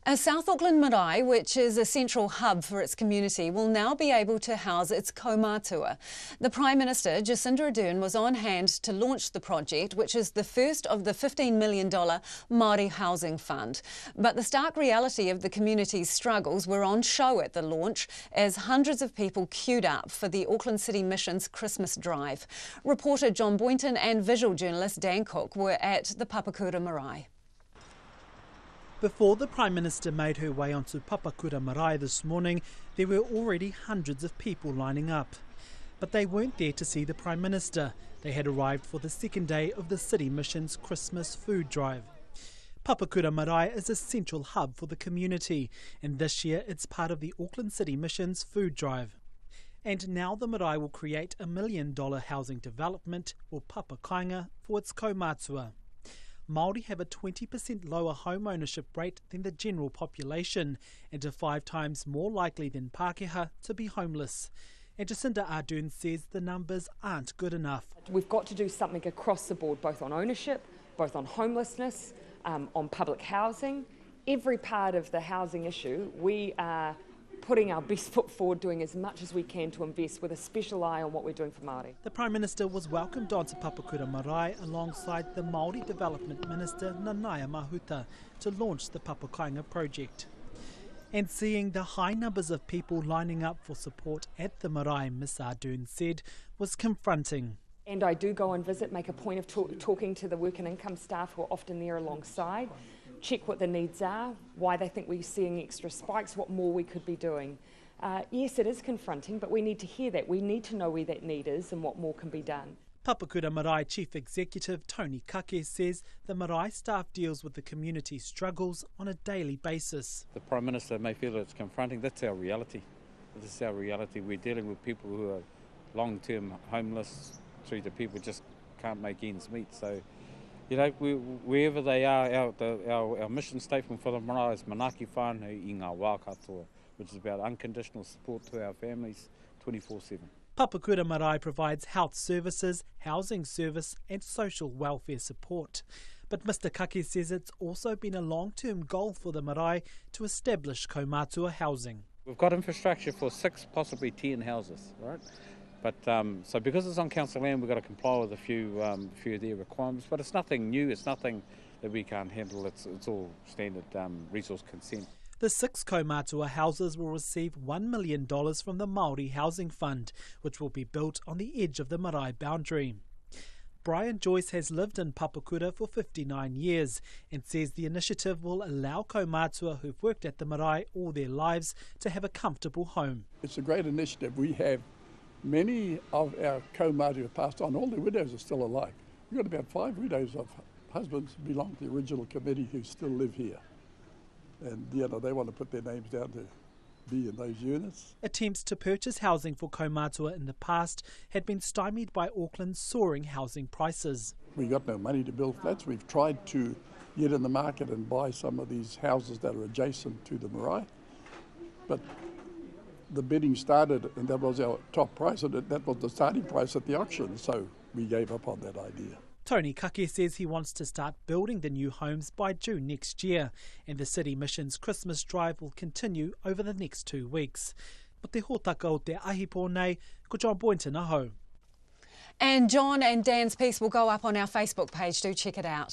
A South Auckland marae, which is a central hub for its community, will now be able to house its kaumatua. The Prime Minister, Jacinda Ardern, was on hand to launch the project, which is the first of the $15 million Māori Housing Fund. But the stark reality of the community's struggles were on show at the launch as hundreds of people queued up for the Auckland City Mission's Christmas drive. Reporter John Boynton and visual journalist Dan Cook were at the Papakura marae. Before the Prime Minister made her way onto Papakura marae this morning, there were already hundreds of people lining up. But they weren't there to see the Prime Minister. They had arrived for the second day of the City Mission's Christmas food drive. Papakura marae is a central hub for the community, and this year it's part of the Auckland City Mission's food drive. And now the marae will create $1 million housing development, or papakāinga, for its kaumatua. Māori have a 20% lower home ownership rate than the general population and are 5 times more likely than Pākehā to be homeless. And Jacinda Ardern says the numbers aren't good enough. We've got to do something across the board, both on ownership, both on homelessness, on public housing. Every part of the housing issue, we are putting our best foot forward, doing as much as we can to invest with a special eye on what we're doing for Māori. The Prime Minister was welcomed onto Papakura marae alongside the Māori Development Minister Nanaia Mahuta to launch the papakāinga project. And seeing the high numbers of people lining up for support at the marae, Ms Ardern said, was confronting. And I do go and visit, make a point of talking to the work and income staff who are often there alongside, check what the needs are, why they think we're seeing extra spikes, what more we could be doing. Yes, it is confronting, but we need to hear that. We need to know where that need is and what more can be done. Papakura marae Chief Executive Tony Kake says the marae staff deals with the community's struggles on a daily basis. The Prime Minister may feel it's confronting. That's our reality. This is our reality. We're dealing with people who are long-term homeless, through to people who just can't make ends meet. So, you know, wherever they are, our mission statement for the marae is manaki whānau I ngā wā katoa, which is about unconditional support to our families 24/7. Papakura marae provides health services, housing service and social welfare support. But Mr Kake says it's also been a long-term goal for the marae to establish kaumatua housing. We've got infrastructure for 6, possibly 10 houses, right? But so because it's on council land, we've got to comply with a few of their requirements. But it's nothing new. It's nothing that we can't handle. It's all standard resource consent. The 6 kaumatua houses will receive $1 million from the Māori Housing Fund, which will be built on the edge of the marae boundary. Brian Joyce has lived in Papakura for 59 years and says the initiative will allow kaumatua who've worked at the marae all their lives to have a comfortable home. It's a great initiative. We have many of our kaumatua passed on. All the widows are still alive. We've got about 5 widows of husbands who belong to the original committee who still live here. And you know, they want to put their names down to be in those units. Attempts to purchase housing for kaumatua in the past had been stymied by Auckland's soaring housing prices. We got no money to build flats. We've tried to get in the market and buy some of these houses that are adjacent to the marae. But the bidding started and that was our top price, and that was the starting price at the auction, so we gave up on that idea. Tony Kake says he wants to start building the new homes by June next year, and the City Mission's Christmas drive will continue over the next 2 weeks. Mo te hōtaka o te ahi pōnei, ko John Boynton aho. And John and Dan's piece will go up on our Facebook page. Do check it out.